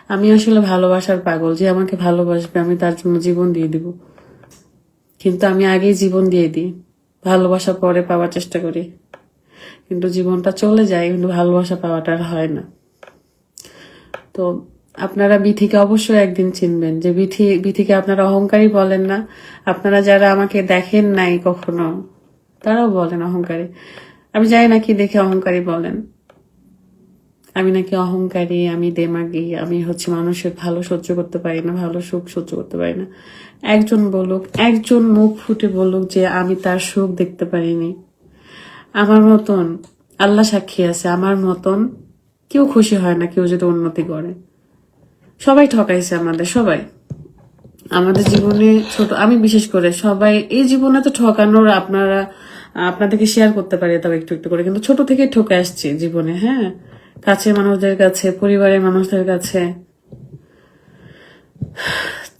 আমি আসলে ভালোবাসার পাগল, যে আমাকে ভালোবাসবে আমি তার জন্য জীবন দিয়ে দিব, কিন্তু আমি আগেই জীবন দিয়ে দিই, ভালোবাসা পরে পাওয়ার চেষ্টা করি, কিন্তু জীবনটা চলে যায়, কিন্তু ভালোবাসা পাওয়াটা আর হয় না। তো আপনারা বিথিকে অবশ্যই একদিন চিনবেন, যে বিথিকে আপনারা অহংকারী বলেন না, আপনারা যারা আমাকে দেখেন নাই কখনো তারাও বলেন অহংকারী। আমি জানি না কি দেখে অহংকারী বলেন, আমি নাকি অহংকারী, আমি দেমাগী, আমি হচ্ছে মানুষের ভালো সহ্য করতে পারি না, ভালো সুখ সহ্য করতে পারি না। একজন বলুক, একজন মুখ ফুটে বলুক যে আমি তার সুখ দেখতে পারিনি। আমার মতন, আল্লাহ সাক্ষী আছে, আমার মতন কেউ খুশি হয় না কেউ যদি উন্নতি করে। সবাই ঠকাইছে আমাদের, সবাই আমাদের জীবনে ছোট, আমি বিশেষ করে, সবাই এই জীবনে তো ঠকানোর আপনাদেরকে শেয়ার করতে পারি তবে একটু একটু করে, কিন্তু ছোট থেকে ঠকে আসছি জীবনে। হ্যাঁ, কাছের মানুষদের কাছে, পরিবারের মানুষদের কাছে।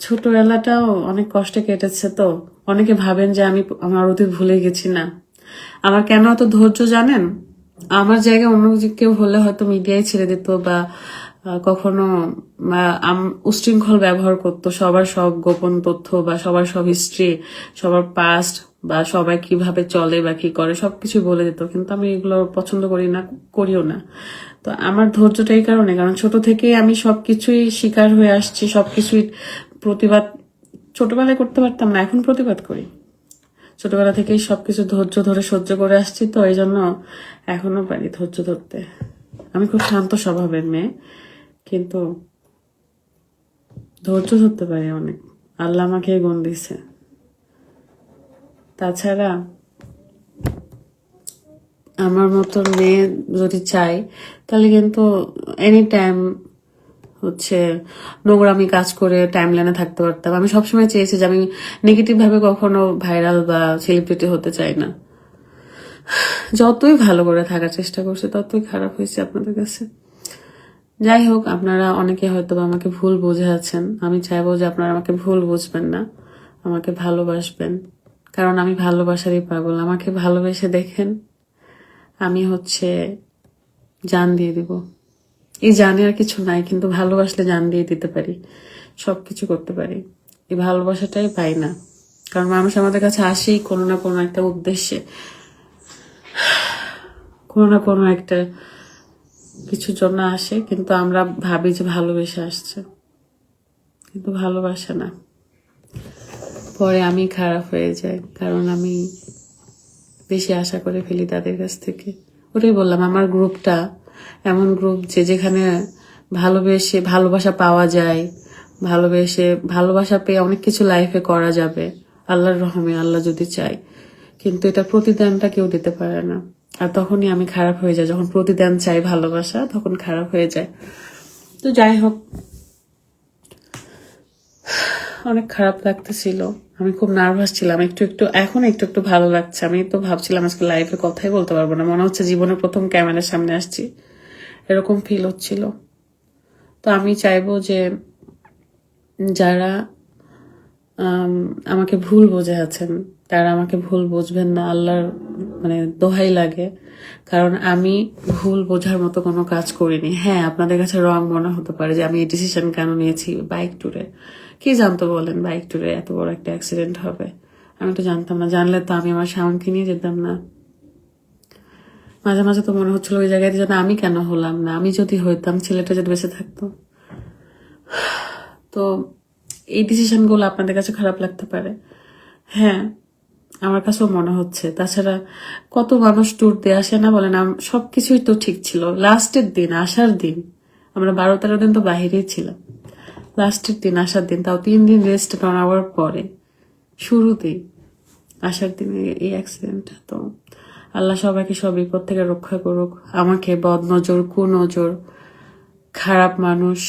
ছোটবেলাটাও অনেক কষ্টে কেটেছে। তো অনেকে ভাবেন যে আমি আমার অতীত ভুলে গেছি, না। আমার কেন এত ধৈর্য জানেন? আমার জায়গায় অন্য কেউ হলে হয়তো মিডিয়ায় ছেড়ে দিত, বা কখনো উচ্ছৃঙ্খল ব্যবহার করতো, সবার সব গোপন তথ্য বা সবার সব হিস্ট্রি, সবার পাস্ট, বা সবাই কিভাবে চলে বা কি করে সবকিছু বলে দিত, কিন্তু আমি এগুলো পছন্দ করি না, করিও না। তো আমার ধৈর্যটা এই কারণে, কারণ ছোট থেকেই আমি সবকিছুই শিকার হয়ে আসছি, সবকিছুই প্রতিবাদ ছোটবেলায় করতে পারতাম না, এখন প্রতিবাদ করি। ছোটবেলা থেকেই সবকিছু ধৈর্য ধরে সহ্য করে আসছি, তো এই জন্য এখনো পারি ধৈর্য ধরতে। আমি খুব শান্ত স্বভাবের মেয়ে, কিন্তু ধৈর্য ধরতে পারি অনেক, আল্লাহ আমাকে গুণ দিছে। তাছাড়া আমার মতো মেয়ে যদি চাই, তাহলে কিন্তু এনি টাইম হচ্ছে নোংরামি কাজ করে টাইম লাইনে থাকতে পারতাম। আমি সবসময় চেয়েছি যে আমি নেগেটিভ ভাবে কখনো ভাইরাল বা সেলিব্রিটি হতে চাই না। যতই ভালো করে থাকার চেষ্টা করছে ততই খারাপ হয়েছে আপনাদের কাছে। যাই হোক, আপনারা অনেকে হয়তো আমাকে ভুল বুঝে আছেন, আমি চাইবো যে আপনারা আমাকে ভুল বুঝবেন না, আমাকে ভালোবাসবেন, কারণ আমি ভালোবাসারই পাগল। আমাকে ভালোবেসে দেখেন, আমি হচ্ছে জান দিয়ে দিব। এই জানে আর কিছু নাই, কিন্তু ভালোবাসলে জান দিয়ে দিতে পারি, সবকিছু করতে পারি। এই ভালোবাসাটাই পাই না, কারণ মানুষ আমাদের কাছে আসেই কোনো না কোনো একটা উদ্দেশ্যে, কোনো না কোনো একটা কিছুর জন্য আসে, কিন্তু আমরা ভাবি যে ভালোবেসে আসছে, কিন্তু ভালোবাসে না। পরে আমি খারাপ হয়ে যাই, কারণ আমি বেশি আশা করে ফেলি তাদের কাছ থেকে। ওটাই বললাম, আমার গ্রুপটা এমন গ্রুপ যে যেখানে ভালোবেসে ভালোবাসা পাওয়া যায়, ভালোবাসা পেয়ে অনেক কিছু লাইফে করা যাবে আল্লাহর রহমে, আল্লাহ যদি চায়। কিন্তু এটা প্রতিদানটা কেউ দিতে পারে না, আর তখনই আমি খারাপ হয়ে যাই। যখন প্রতিদান চাই ভালোবাসা, তখন খারাপ হয়ে যায়। তো যাই হোক, অনেক খারাপ লাগতেছিল, আমি খুব নার্ভাস ছিলাম, একটু একটু এখন একটু একটু ভালো লাগছে। আমি তো ভাবছিলাম আজকে লাইভে কথাই বলতে পারবো না, মনে হচ্ছে জীবনের প্রথম ক্যামেরার সামনে আসছি, এরকম ফিল হচ্ছিল। তো আমি চাইবো যে যারা আমাকে ভুল বুঝে আছেন, তারা আমাকে ভুল বুঝবেন না, আল্লাহর মানে দোহাই লাগে, কারণ আমি ভুল বোঝার মতো কোনো কাজ করিনি। হ্যাঁ, আপনাদের কাছে রং মনে হতে পারে যে আমি এই ডিসিশন কেন নিয়েছি বাইক ট্যুরে। কি জানতো বলেন বাইক ট্যুরে এত বড় একটা অ্যাক্সিডেন্ট হবে? আমি তো জানতাম না, জানলে তো আমি আমার শাওনকে নিয়ে যেতাম না। মাঝে মাঝে তো মনে হচ্ছিল ওই জায়গায় যেন আমি কেন হলাম না, আমি যদি হইতাম, ছেলেটা যদি বেঁচে থাকতো। তো এই ডিসিশনগুলো আপনাদের কাছে খারাপ লাগতে পারে, হ্যাঁ আমার কাছেও মনে হচ্ছে। তাছাড়া কত মানুষ ট্যুর দিয়ে আসে না বলেন, সবকিছুই তো ঠিক ছিল। লাস্টের দিন, আসার দিন, আমরা 12-13 দিন তো বাহিরেই ছিলাম, লাস্টের দিন আসার দিন, তাও 3 দিন রেস্ট নেওয়ার পরে শুরুতেই আসার দিনে এই অ্যাক্সিডেন্ট। তো আল্লাহ সবাইকে সব বিপদ থেকে রক্ষা করুক, আমাকে বদনজর, কুনজর, খারাপ মানুষ,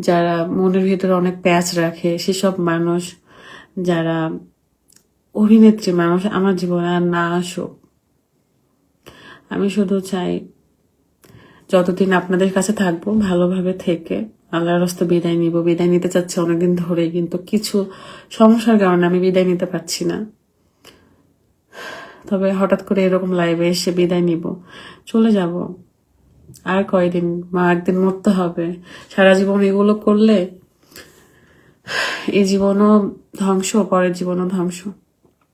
যারা মনের ভিতরে অনেক প্যাচ রাখে, সেসব মানুষ, যারা অভিনেত্রী মানুষ, আমার জীবনে আর না আসুক। আমি শুধু চাই যতদিন আপনাদের কাছে থাকবো ভালোভাবে থেকে আল্লাহর রাস্তায় বিদায় নিব। বিদায় নিতে চাচ্ছি অনেকদিন ধরে, কিন্তু কিছু সমস্যার কারণে আমি বিদায় নিতে পারছি না। তবে হঠাৎ করে এরকম লাইভে এসে বিদায় নিব, চলে যাব, আর কয়দিন মা, একদিন মরতে হবে। সারা জীবন এগুলো করলে এই জীবনও ধ্বংস, পরের জীবনও ধ্বংস।